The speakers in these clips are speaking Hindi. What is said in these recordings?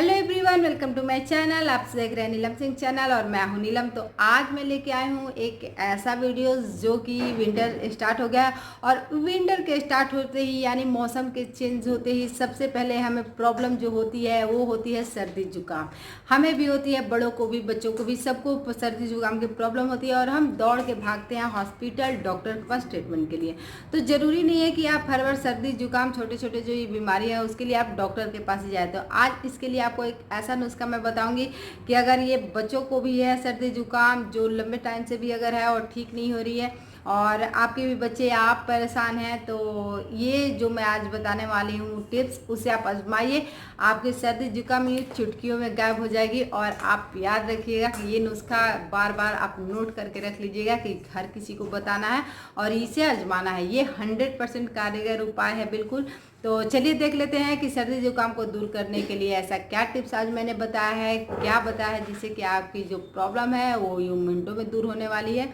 Hello everyone, welcome to my channel. आप देख रहे हैं नीलम सिंह चैनल और मैं हूं नीलम। तो आज मैं लेके आई हूं एक ऐसा वीडियो जो कि विंटर स्टार्ट हो गया है और विंटर के स्टार्ट होते ही यानी मौसम के चेंज होते ही सबसे पहले हमें प्रॉब्लम जो होती है वो होती है सर्दी जुकाम। हमें भी होती है, बड़ों को भी, बच्चों को भी, सबको सर्दी जुकाम की प्रॉब्लम होती है और हम दौड़ के भागते हैं हॉस्पिटल, डॉक्टर के पास ट्रीटमेंट के लिए। तो ज़रूरी नहीं है कि आप हर बार सर्दी जुकाम छोटे छोटे जो ये बीमारियाँ हैं उसके लिए आप डॉक्टर के पास ही जाए। तो आज इसके लिए आपको एक ऐसा नुस्खा मैं बताऊंगी कि अगर ये बच्चों को भी है सर्दी जुकाम जो लंबे टाइम से भी अगर है और ठीक नहीं हो रही है और आपके भी बच्चे या आप परेशान हैं, तो ये जो मैं आज बताने वाली हूँ टिप्स, उसे आप आजमाइए। आपकी सर्दी जुकाम ये चुटकियों में गायब हो जाएगी। और आप याद रखिएगा कि ये नुस्खा बार बार आप नोट करके रख लीजिएगा कि हर किसी को बताना है और इसे आजमाना है। ये 100% कारगर उपाय है बिल्कुल। तो चलिए देख लेते हैं कि सर्दी जुकाम को दूर करने के लिए ऐसा क्या टिप्स आज मैंने बताया है, क्या बताया है जिससे कि आपकी जो प्रॉब्लम है वो यूं मिनटों में दूर होने वाली है।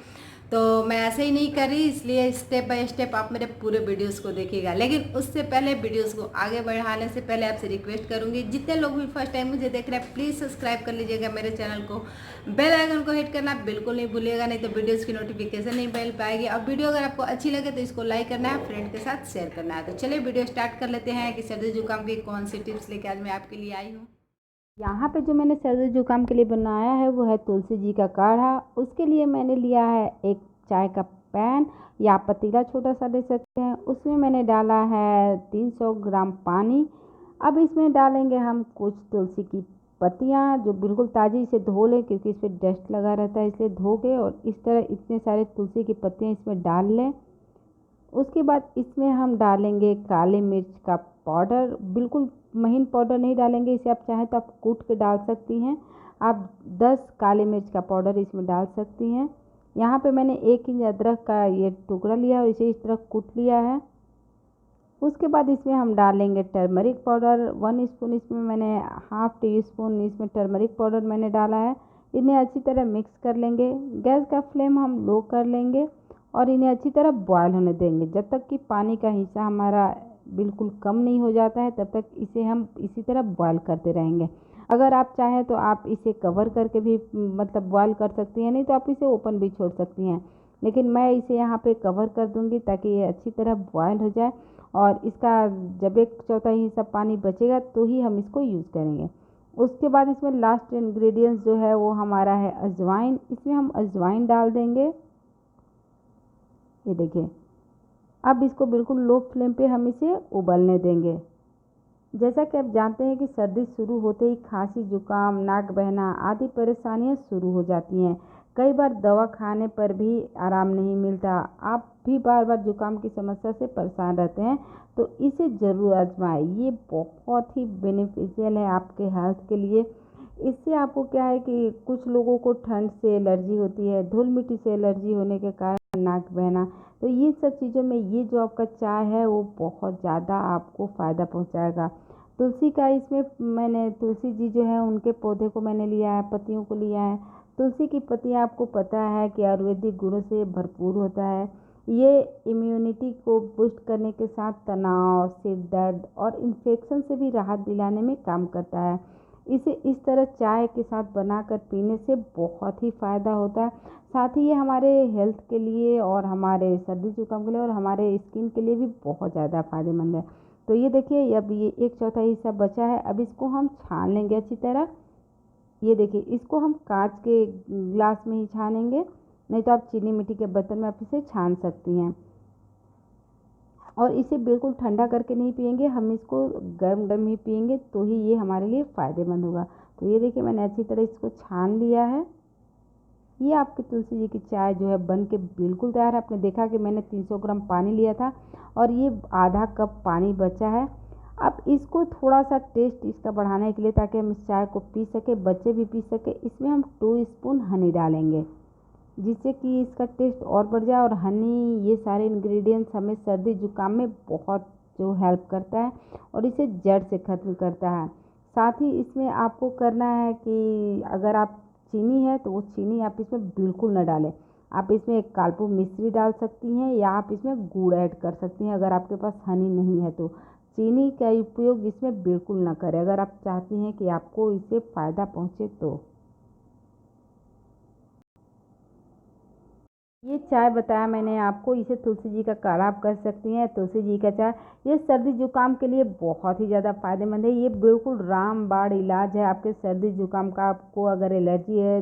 तो मैं ऐसे ही नहीं कर रही, इसलिए स्टेप बाय स्टेप आप मेरे पूरे वीडियोस को देखिएगा। लेकिन उससे पहले वीडियोस को आगे बढ़ाने से पहले आपसे रिक्वेस्ट करूंगी, जितने लोग भी फर्स्ट टाइम मुझे देख रहे हैं प्लीज़ सब्सक्राइब कर लीजिएगा मेरे चैनल को। बेल आइकन को हिट करना बिल्कुल नहीं भूलिएगा, नहीं तो वीडियोस की नोटिफिकेशन नहीं मिल पाएगी। और वीडियो अगर आपको अच्छी लगे तो इसको लाइक करना है, फ्रेंड के साथ शेयर करना है। तो चलिए वीडियो स्टार्ट कर लेते हैं कि सर्दी जुकाम की कौन सी टिप्स लेके आज मैं आपके लिए आई हूँ। यहाँ पे जो मैंने सर्दी जुकाम के लिए बनाया है वो है तुलसी जी का काढ़ा। उसके लिए मैंने लिया है एक चाय का पैन या पतीला छोटा सा ले सकते हैं। उसमें मैंने डाला है 300 ग्राम पानी। अब इसमें डालेंगे हम कुछ तुलसी की पत्तियाँ जो बिल्कुल ताज़ी, इसे धो लें क्योंकि इस पर डस्ट लगा रहता है, इसलिए धो के और इस तरह इतने सारे तुलसी की पत्तियाँ इसमें डाल लें। उसके बाद इसमें हम डालेंगे काली मिर्च का पाउडर। बिल्कुल महीन पाउडर नहीं डालेंगे, इसे आप चाहें तो आप कूट के डाल सकती हैं। आप 10 काली मिर्च का पाउडर इसमें डाल सकती हैं। यहाँ पे मैंने 1 इंच अदरक का ये टुकड़ा लिया और इसे इस तरह कूट लिया है। उसके बाद इसमें हम डालेंगे टर्मरिक पाउडर 1 स्पून। इसमें मैंने हाफ टी स्पून इसमें टर्मरिक पाउडर मैंने डाला है। इन्हें अच्छी तरह मिक्स कर लेंगे। गैस का फ्लेम हम लो कर लेंगे और इन्हें अच्छी तरह बॉयल होने देंगे। जब तक कि पानी का हिस्सा हमारा बिल्कुल कम नहीं हो जाता है तब तक इसे हम इसी तरह बॉयल करते रहेंगे। अगर आप चाहें तो आप इसे कवर करके भी मतलब बॉयल कर सकती हैं, नहीं तो आप इसे ओपन भी छोड़ सकती हैं। लेकिन मैं इसे यहाँ पे कवर कर दूँगी ताकि ये अच्छी तरह बॉयल हो जाए और इसका जब 1/4 हिस्सा पानी बचेगा तो ही हम इसको यूज़ करेंगे। उसके बाद इसमें लास्ट इंग्रेडिएंट्स जो है वो हमारा है अजवाइन। इसमें हम अजवाइन डाल देंगे। ये देखिए, अब इसको बिल्कुल लो फ्लेम पे हम इसे उबलने देंगे। जैसा कि आप जानते हैं कि सर्दी शुरू होते ही खांसी, जुकाम, नाक बहना आदि परेशानियां शुरू हो जाती हैं। कई बार दवा खाने पर भी आराम नहीं मिलता। आप भी बार बार जुकाम की समस्या से परेशान रहते हैं तो इसे ज़रूर आजमाएं। ये बहुत ही बेनिफिशियल है आपके हेल्थ के लिए। इससे आपको क्या है कि कुछ लोगों को ठंड से एलर्जी होती है, धूल मिट्टी से एलर्जी होने के कारण नाक बहना, तो ये सब चीज़ों में ये जो आपका चाय है वो बहुत ज़्यादा आपको फ़ायदा पहुंचाएगा। तुलसी का इसमें मैंने तुलसी जी जो है उनके पौधे को मैंने लिया है, पत्तियों को लिया है। तुलसी की पत्तियाँ आपको पता है कि आयुर्वेदिक गुणों से भरपूर होता है। ये इम्यूनिटी को बूस्ट करने के साथ तनाव, सिर दर्द और इन्फेक्शन से भी राहत दिलाने में काम करता है। इसे इस तरह चाय के साथ बनाकर पीने से बहुत ही फ़ायदा होता है। साथ ही ये हमारे हेल्थ के लिए और हमारे सर्दी जुकाम के लिए और हमारे स्किन के लिए भी बहुत ज़्यादा फ़ायदेमंद है। तो ये देखिए, अब ये 1/4 हिस्सा बचा है। अब इसको हम छान लेंगे अच्छी तरह। ये देखिए, इसको हम कांच के ग्लास में ही छानेंगे, नहीं तो आप चीनी मिट्टी के बर्तन में आप इसे छान सकती हैं। और इसे बिल्कुल ठंडा करके नहीं पियेंगे, हम इसको गर्म गर्म ही पियेंगे तो ही ये हमारे लिए फ़ायदेमंद होगा। तो ये देखिए, मैंने अच्छी तरह इसको छान लिया है। ये आपकी तुलसी जी की चाय जो है बन के बिल्कुल तैयार है। आपने देखा कि मैंने 300 ग्राम पानी लिया था और ये आधा कप पानी बचा है। अब इसको थोड़ा सा टेस्ट इसका बढ़ाने के लिए, ताकि हम इस चाय को पी सके, बच्चे भी पी सके, इसमें हम 2 स्पून हनी डालेंगे जिससे कि इसका टेस्ट और बढ़ जाए। और हनी, ये सारे इंग्रेडिएंट्स हमें सर्दी जुकाम में बहुत जो हेल्प करता है और इसे जड़ से ख़त्म करता है। साथ ही इसमें आपको करना है कि अगर आप चीनी है तो वो चीनी आप इसमें बिल्कुल न डालें। आप इसमें एक कालपू मिश्री डाल सकती हैं या आप इसमें गुड़ ऐड कर सकती हैं अगर आपके पास हनी नहीं है तो। चीनी का उपयोग इसमें बिल्कुल ना करें अगर आप चाहती हैं कि आपको इससे फ़ायदा पहुँचे तो। ये चाय बताया मैंने आपको, इसे तुलसी जी का काढ़ा आप कर सकती हैं। तुलसी जी का चाय ये सर्दी जुकाम के लिए बहुत ही ज़्यादा फायदेमंद है। ये बिल्कुल रामबाण इलाज है आपके सर्दी जुकाम का। आपको अगर एलर्जी है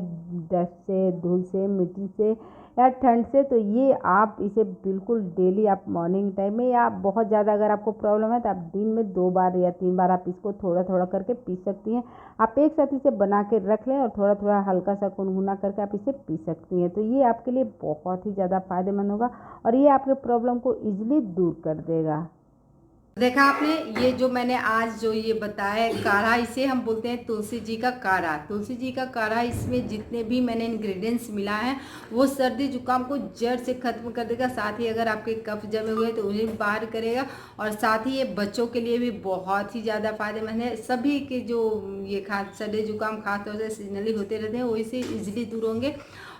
डस्ट से, धूल से, मिट्टी से या ठंड से, तो ये आप इसे बिल्कुल डेली आप मॉर्निंग टाइम में या बहुत ज़्यादा अगर आपको प्रॉब्लम है तो आप दिन में 2 बार या 3 बार आप इसको थोड़ा थोड़ा करके पी सकती हैं। आप एक साथ इसे बना के रख लें और थोड़ा थोड़ा हल्का सा गुनगुना करके आप इसे पी सकती हैं। तो ये आपके लिए बहुत ही ज़्यादा फायदेमंद होगा और ये आपके प्रॉब्लम को ईजिली दूर कर देगा। देखा आपने, ये जो मैंने आज जो ये बताया है काढ़ा, इसे हम बोलते हैं तुलसी जी का काढ़ा। तुलसी जी का काढ़ा, इसमें जितने भी मैंने इंग्रेडिएंट्स मिला है वो सर्दी जुकाम को जड़ से ख़त्म कर देगा। साथ ही अगर आपके कफ जमे हुए तो उन्हें भी बाहर करेगा और साथ ही ये बच्चों के लिए भी बहुत ही ज़्यादा फायदेमंद है। सभी के जो ये सर्दी जुकाम खासतौर से सीजनली होते रहते हैं वो इसे ईजिली दूर होंगे।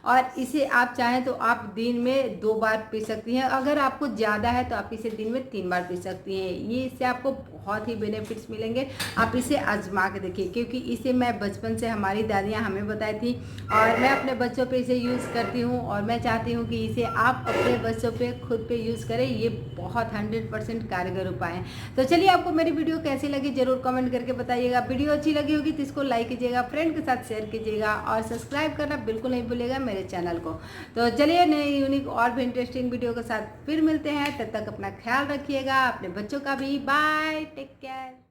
और इसे आप चाहें तो आप दिन में 2 बार पी सकती हैं। अगर आपको ज़्यादा है तो आप इसे दिन में 3 बार पी सकती हैं। ये इससे आपको बहुत ही बेनिफिट्स मिलेंगे। आप इसे आजमा के देखिए, क्योंकि इसे मैं बचपन से हमारी दादियाँ हमें बताई थी और मैं अपने बच्चों पे इसे यूज़ करती हूँ और मैं चाहती हूँ कि इसे आप अपने बच्चों पे खुद पे यूज़ करें। ये बहुत 100% कारगर उपाय है। तो चलिए, आपको मेरी वीडियो कैसी लगी ज़रूर कमेंट करके बताइएगा। वीडियो अच्छी लगी होगी तो इसको लाइक कीजिएगा, फ्रेंड के साथ शेयर कीजिएगा और सब्सक्राइब करना बिल्कुल नहीं भूलिएगा मेरे चैनल को। तो चलिए, नए यूनिक और भी इंटरेस्टिंग वीडियो के साथ फिर मिलते हैं। तब तक अपना ख्याल रखिएगा, अपने बच्चों का भी। Bye, take care.